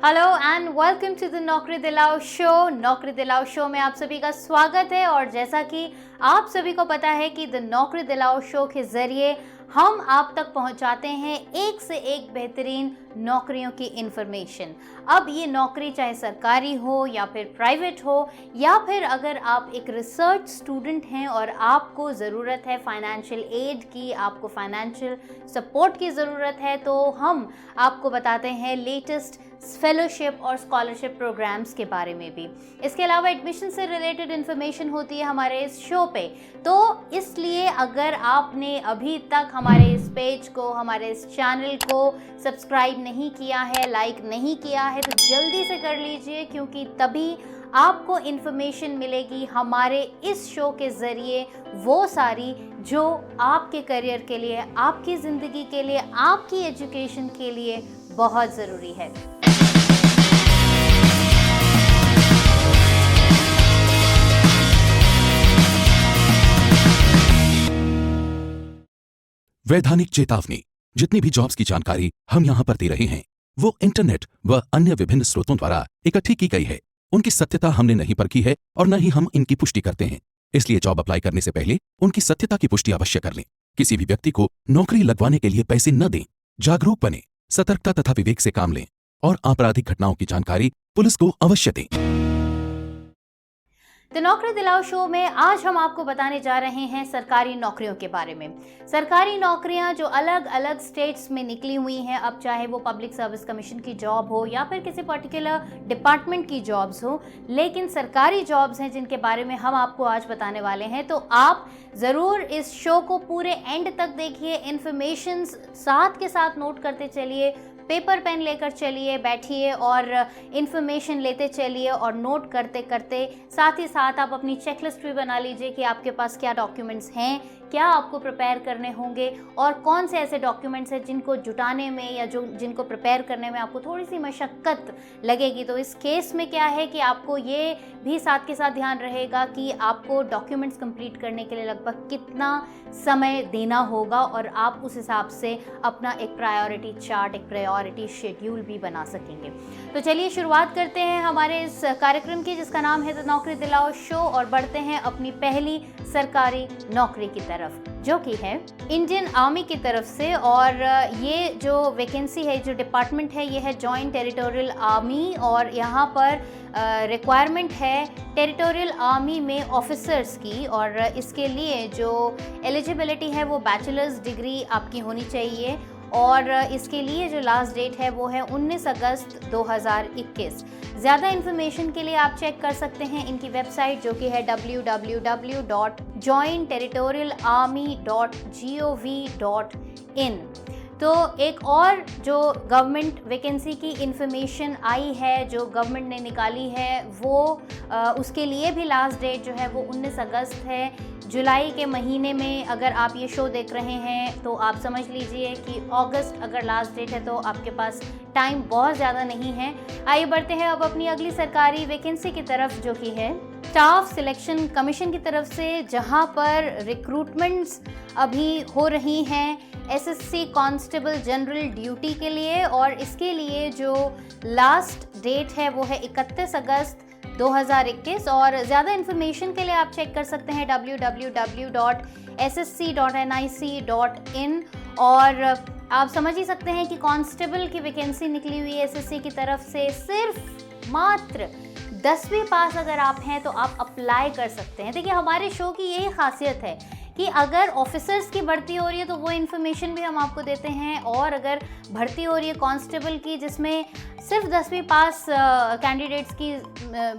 Hello and welcome to the Naukri Dilao show. नौकरी Dilao show में आप सभी का स्वागत है। और जैसा कि आप सभी को पता है कि द नौकरी दिलाओ शो के जरिए हम आप तक पहुंचाते हैं एक से एक बेहतरीन नौकरियों की इंफॉर्मेशन। अब ये नौकरी चाहे सरकारी हो या फिर प्राइवेट हो, या फिर अगर आप एक रिसर्च स्टूडेंट हैं और आपको ज़रूरत है फाइनेंशियल एड की, आपको फाइनेंशियल सपोर्ट की ज़रूरत है, तो हम आपको बताते हैं लेटेस्ट फेलोशिप और स्कॉलरशिप प्रोग्राम्स के बारे में भी। इसके अलावा एडमिशन से रिलेटेड इन्फॉर्मेशन होती है हमारे इस शो पे। तो इसलिए अगर आपने अभी तक हमारे इस पेज को, हमारे इस चैनल को सब्सक्राइब नहीं किया है, लाइक नहीं किया है, तो जल्दी से कर लीजिए, क्योंकि तभी आपको इन्फॉर्मेशन मिलेगी हमारे इस शो के ज़रिए, वो सारी जो आपके करियर के लिए, आपकी ज़िंदगी के लिए, आपकी एजुकेशन के लिए बहुत ज़रूरी है। वैधानिक चेतावनी। जितनी भी जॉब्स की जानकारी हम यहाँ पर दे रहे हैं वो इंटरनेट व अन्य विभिन्न स्रोतों द्वारा इकट्ठी की गई है। उनकी सत्यता हमने नहीं परखी है और न ही हम इनकी पुष्टि करते हैं। इसलिए जॉब अप्लाई करने से पहले उनकी सत्यता की पुष्टि अवश्य कर लें। किसी भी व्यक्ति को नौकरी लगवाने के लिए पैसे न दें। जागरूक बने, सतर्कता तथा विवेक से काम लें और आपराधिक घटनाओं की जानकारी पुलिस को अवश्य दें। द नौकरी दिलाओ शो में आज हम आपको बताने जा रहे हैं सरकारी नौकरियों के बारे में। सरकारी नौकरियां जो अलग अलग स्टेट्स में निकली हुई हैं, अब चाहे वो पब्लिक सर्विस कमीशन की जॉब हो या फिर किसी पर्टिकुलर डिपार्टमेंट की जॉब्स हो, लेकिन सरकारी जॉब्स हैं जिनके बारे में हम आपको आज बताने वाले हैं। तो आप ज़रूर इस शो को पूरे एंड तक देखिए, इन्फॉर्मेशन साथ के साथ नोट करते चलिए, पेपर पेन लेकर चलिए, बैठिए और इन्फॉर्मेशन लेते चलिए और नोट करते करते साथ ही साथ आप अपनी चेकलिस्ट भी बना लीजिए कि आपके पास क्या डॉक्यूमेंट्स हैं, क्या आपको प्रिपेयर करने होंगे और कौन से ऐसे डॉक्यूमेंट्स हैं जिनको जुटाने में या जिनको प्रिपेयर करने में आपको थोड़ी सी मशक्क़त लगेगी। तो इस केस में क्या है कि आपको ये भी साथ के साथ ध्यान रहेगा कि आपको डॉक्यूमेंट्स कंप्लीट करने के लिए लगभग कितना समय देना होगा और आप उस हिसाब से अपना एक प्रायोरिटी चार्ट, एक प्रायोरिटी शेड्यूल भी बना सकेंगे। तो चलिए शुरुआत करते हैं हमारे इस कार्यक्रम की, जिसका नाम है द नौकरी दिलाओ शो, और बढ़ते हैं अपनी पहली सरकारी नौकरी की तरफ, जो कि है इंडियन आर्मी की तरफ से। और ये जो वैकेंसी है, जो डिपार्टमेंट है, ये है जॉइंट टेरिटोरियल आर्मी और यहाँ पर रिक्वायरमेंट है टेरिटोरियल आर्मी में ऑफिसर्स की। और इसके लिए जो एलिजिबिलिटी है वो बैचलर्स डिग्री आपकी होनी चाहिए। और इसके लिए जो लास्ट डेट है वो है 19 अगस्त 2021। ज़्यादा इन्फॉर्मेशन के लिए आप चेक कर सकते हैं इनकी वेबसाइट, जो कि है www.jointerritorialarmy.gov.in। तो एक और जो गवर्नमेंट वैकेंसी की इन्फॉर्मेशन आई है, जो गवर्नमेंट ने निकाली है, वो उसके लिए भी लास्ट डेट जो है वो 19 अगस्त है। जुलाई के महीने में अगर आप ये शो देख रहे हैं तो आप समझ लीजिए कि अगस्त अगर लास्ट डेट है तो आपके पास टाइम बहुत ज़्यादा नहीं है। आइए बढ़ते हैं अब अपनी अगली सरकारी वैकेंसी की तरफ, जो कि है स्टाफ सिलेक्शन कमीशन की तरफ से, जहां पर रिक्रूटमेंट्स अभी हो रही हैं एसएससी कांस्टेबल जनरल ड्यूटी के लिए। और इसके लिए जो लास्ट डेट है वो है 31 अगस्त 2021। और ज़्यादा इन्फॉर्मेशन के लिए आप चेक कर सकते हैं www.ssc.nic.in। और आप समझ ही सकते हैं कि कांस्टेबल की वैकेंसी निकली हुई है एसएससी की तरफ से। सिर्फ मात्र 10वीं पास अगर आप हैं तो आप अप्लाई कर सकते हैं। देखिए, हमारे शो की यही खासियत है कि अगर ऑफिसर्स की भर्ती हो रही है तो वो इन्फॉर्मेशन भी हम आपको देते हैं, और अगर भर्ती हो रही है कांस्टेबल की जिसमें सिर्फ 10वीं पास कैंडिडेट्स की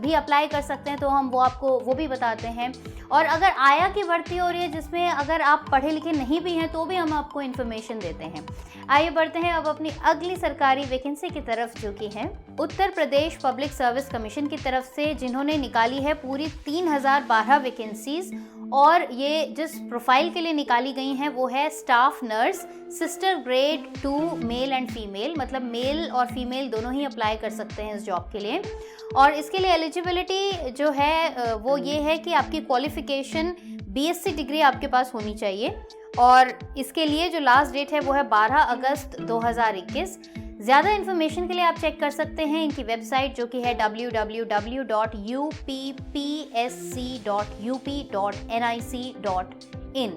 भी अप्लाई कर सकते हैं, तो हम वो आपको वो भी बताते हैं। और अगर आया की भर्ती हो रही है जिसमें अगर आप पढ़े लिखे नहीं भी हैं तो भी हम आपको इन्फॉर्मेशन देते हैं। आइए बढ़ते हैं अब अपनी अगली सरकारी वैकेंसी की तरफ, जो कि है Uttar Pradesh public service commission की तरफ से, जिन्होंने निकाली है पूरी 3012 वैकेंसीज। और ये जिस प्रोफाइल के लिए निकाली गई हैं वो है staff nurse sister grade 2 male and female, मतलब मेल और फीमेल दोनों ही अप्लाई कर सकते हैं इस जॉब के लिए। और इसके लिए एलिजिबिलिटी जो है वो ये है कि आपकी क्वालिफिकेशन बीएससी डिग्री आपके पास होनी चाहिए। और इसके लिए जो लास्ट डेट है वो है 12 अगस्त 2021। ज़्यादा इन्फॉर्मेशन के लिए आप चेक कर सकते हैं इनकी वेबसाइट जो कि है www.uppsc.up.nic.in।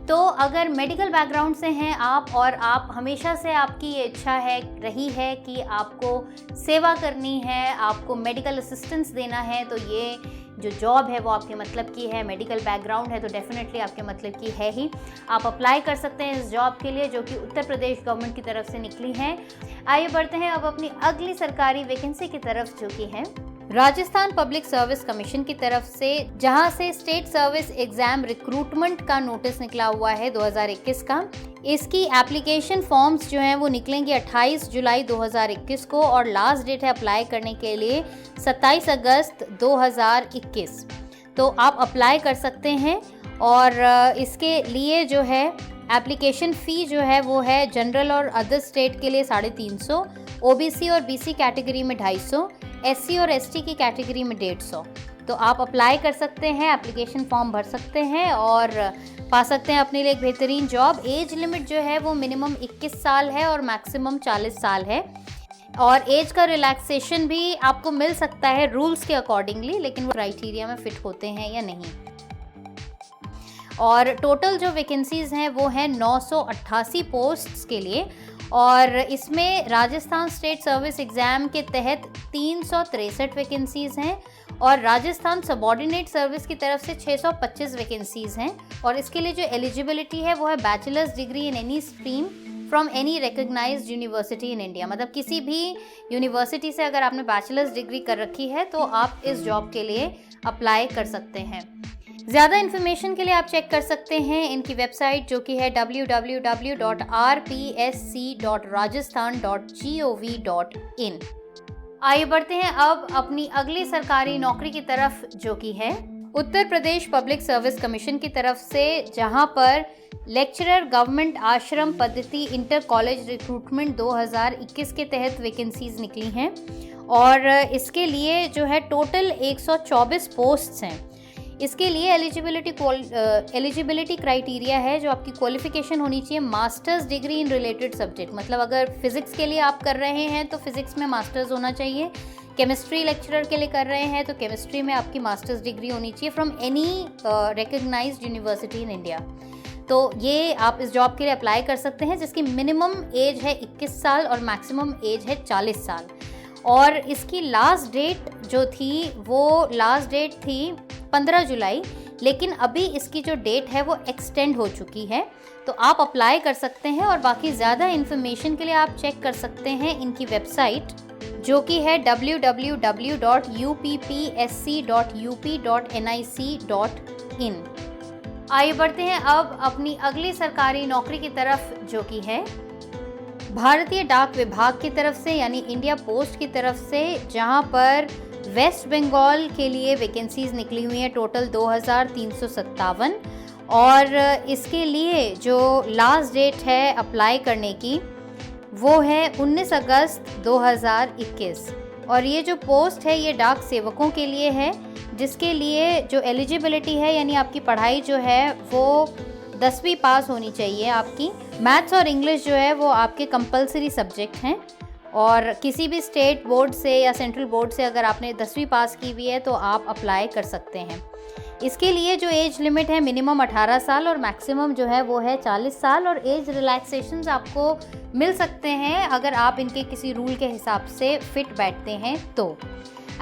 तो अगर मेडिकल बैकग्राउंड से हैं आप और आप हमेशा से आपकी ये इच्छा है रही है कि आपको सेवा करनी है, आपको मेडिकल असिस्टेंस देना है, तो ये जो जॉब है वो आपके मतलब की है। मेडिकल बैकग्राउंड है तो डेफिनेटली आपके मतलब की है ही। आप अप्लाई कर सकते हैं इस जॉब के लिए जो कि उत्तर प्रदेश गवर्नमेंट की तरफ से निकली है। आइए बढ़ते हैं अब अपनी अगली सरकारी वैकेंसी की तरफ जो कि है राजस्थान पब्लिक सर्विस कमीशन की तरफ से, जहां से स्टेट सर्विस एग्जाम रिक्रूटमेंट का नोटिस निकला हुआ है 2021 का। इसकी एप्लीकेशन फॉर्म्स जो हैं वो निकलेंगे 28 जुलाई 2021 को और लास्ट डेट है अप्लाई करने के लिए 27 अगस्त 2021। तो आप अप्लाई कर सकते हैं और इसके लिए जो है एप्लीकेशन फ़ी जो है वो है जनरल और अदर स्टेट के लिए 350, ओबीसी और बीसी कैटेगरी में 250, एससी और एसटी की कैटेगरी में 150। तो आप अप्लाई कर सकते हैं, एप्लीकेशन फॉर्म भर सकते हैं और पा सकते हैं अपने लिए एक बेहतरीन जॉब। एज लिमिट जो है वो मिनिमम 21 साल है और मैक्सिमम 40 साल है और एज का रिलैक्सेशन भी आपको मिल सकता है रूल्स के अकॉर्डिंगली, लेकिन वो क्राइटेरिया में फिट होते हैं या नहीं। और टोटल जो वैकेंसीज़ हैं वो हैं 988 पोस्ट्स के लिए और इसमें राजस्थान स्टेट सर्विस एग्ज़ाम के तहत 363 वैकेंसीज़ हैं और राजस्थान सबॉर्डिनेट सर्विस की तरफ से 625 वैकेंसीज़ हैं। और इसके लिए जो एलिजिबिलिटी है वो है bachelors degree in any stream from any recognised university in India. मतलब किसी भी यूनिवर्सिटी से अगर आपने बैचलर्स डिग्री कर रखी है तो आप इस जॉब के लिए अप्लाई कर सकते हैं। ज़्यादा इन्फॉर्मेशन के लिए आप चेक कर सकते हैं इनकी वेबसाइट जो कि है www.rpsc.rajasthan.gov.in। आइए बढ़ते हैं अब अपनी अगली सरकारी नौकरी की तरफ जो कि है Uttar Pradesh public service commission की तरफ से, जहां पर लेक्चरर गवर्नमेंट आश्रम पद्धति इंटर कॉलेज रिक्रूटमेंट 2021 के तहत वैकेंसीज निकली हैं और इसके लिए जो है टोटल 124 पोस्ट्स हैं। इसके लिए एलिजिबिलिटी क्राइटेरिया है जो आपकी क्वालिफिकेशन होनी चाहिए masters degree in related subject. मतलब अगर फिजिक्स के लिए आप कर रहे हैं तो फिजिक्स में मास्टर्स होना चाहिए, केमिस्ट्री लेक्चरर के लिए कर रहे हैं तो केमिस्ट्री में आपकी मास्टर्स डिग्री होनी चाहिए from any recognised university in India. तो ये आप इस जॉब के लिए अप्लाई कर सकते हैं जिसकी मिनिमम एज है 21 साल और मैक्सिमम एज है 40 साल। और इसकी लास्ट डेट जो थी वो लास्ट डेट थी 15 जुलाई, लेकिन अभी इसकी जो डेट है वो एक्सटेंड हो चुकी है। तो आप अप्लाई कर सकते हैं और बाकी ज़्यादा इन्फॉर्मेशन के लिए आप चेक कर सकते हैं इनकी वेबसाइट जो कि है www.uppsc.up.nic.in। आइए बढ़ते हैं अब अपनी अगली सरकारी नौकरी की तरफ जो कि है भारतीय डाक विभाग की तरफ से यानी इंडिया पोस्ट की तरफ से, जहां पर वेस्ट बंगाल के लिए वैकेंसीज निकली हुई हैं टोटल 2357 और इसके लिए जो लास्ट डेट है अप्लाई करने की वो है 19 अगस्त 2021। और ये जो पोस्ट है ये डाक सेवकों के लिए है जिसके लिए जो एलिजिबिलिटी है यानी आपकी पढ़ाई जो है वो 10वीं पास होनी चाहिए आपकी। मैथ्स और इंग्लिश जो है वो आपके कंपलसरी सब्जेक्ट हैं और किसी भी स्टेट बोर्ड से या सेंट्रल बोर्ड से अगर आपने 10वीं पास की हुई है तो आप अप्लाई कर सकते हैं। इसके लिए जो एज लिमिट है मिनिमम 18 साल और मैक्सिमम जो है वो है 40 साल और एज रिलैक्सेशंस आपको मिल सकते हैं अगर आप इनके किसी रूल के हिसाब से फिट बैठते हैं तो।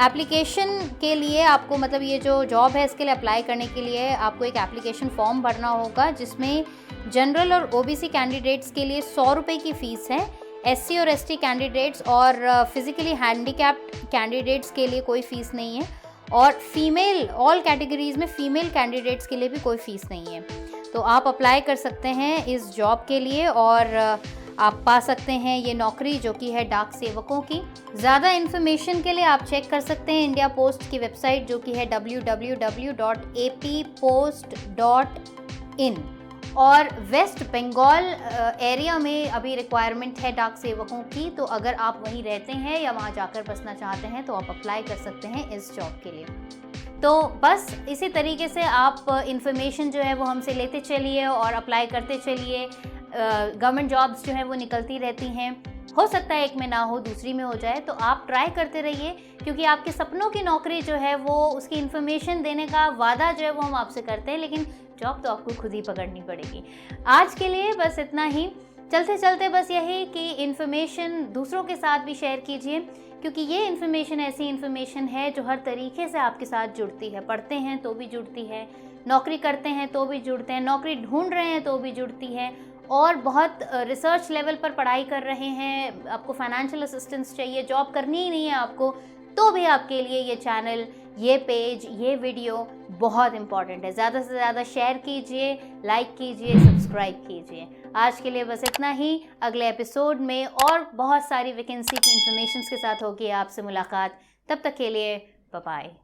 एप्लीकेशन के लिए आपको मतलब ये जो जॉब है इसके लिए अप्लाई करने के लिए आपको एक एप्लीकेशन फॉर्म भरना होगा जिसमें जनरल और ओबीसी कैंडिडेट्स के लिए 100 रुपये की फ़ीस है। एससी और एसटी कैंडिडेट्स और फिजिकली हैंडीकैप्ड कैंडिडेट्स के लिए कोई फ़ीस नहीं है और फीमेल ऑल कैटेगरीज़ में फ़ीमेल कैंडिडेट्स के लिए भी कोई फ़ीस नहीं है। तो आप अप्लाई कर सकते हैं इस जॉब के लिए और आप पा सकते हैं ये नौकरी जो कि है डाक सेवकों की। ज़्यादा इन्फॉर्मेशन के लिए आप चेक कर सकते हैं इंडिया पोस्ट की वेबसाइट जो कि है www.apppost.in। और वेस्ट बंगाल एरिया में अभी रिक्वायरमेंट है डाक सेवकों की, तो अगर आप वहीं रहते हैं या वहाँ जाकर बसना चाहते हैं तो आप अप्लाई कर सकते हैं इस जॉब के लिए। तो बस इसी तरीके से आप इन्फॉर्मेशन जो है वो हमसे लेते चलिए और अप्लाई करते चलिए। गवर्नमेंट जॉब्स जो हैं वो निकलती रहती हैं हो सकता है एक में ना हो, दूसरी में हो जाए, तो आप ट्राई करते रहिए, क्योंकि आपके सपनों की नौकरी जो है वो उसकी इन्फॉर्मेशन देने का वादा जो है वो हम आपसे करते हैं, लेकिन जॉब तो आपको खुद ही पकड़नी पड़ेगी। आज के लिए बस इतना ही। चलते चलते बस यही कि इन्फॉर्मेशन दूसरों के साथ भी शेयर कीजिए, क्योंकि ये इन्फॉर्मेशन ऐसी इन्फॉर्मेशन है जो हर तरीके से आपके साथ जुड़ती है। पढ़ते हैं तो भी जुड़ती है, नौकरी करते हैं तो भी जुड़ते हैं, नौकरी ढूंढ रहे हैं तो भी जुड़ती है, और बहुत रिसर्च लेवल पर पढ़ाई कर रहे हैं, आपको फाइनेंशियल असिस्टेंस चाहिए, जॉब करनी ही नहीं है आपको, तो भी आपके लिए ये चैनल, ये पेज, ये वीडियो बहुत इंपॉर्टेंट है। ज़्यादा से ज़्यादा शेयर कीजिए, लाइक कीजिए, सब्सक्राइब कीजिए। आज के लिए बस इतना ही। अगले एपिसोड में और बहुत सारी वैकेंसी की इन्फॉर्मेशन के साथ होगी आपसे मुलाकात। तब तक के लिए बाय बाय।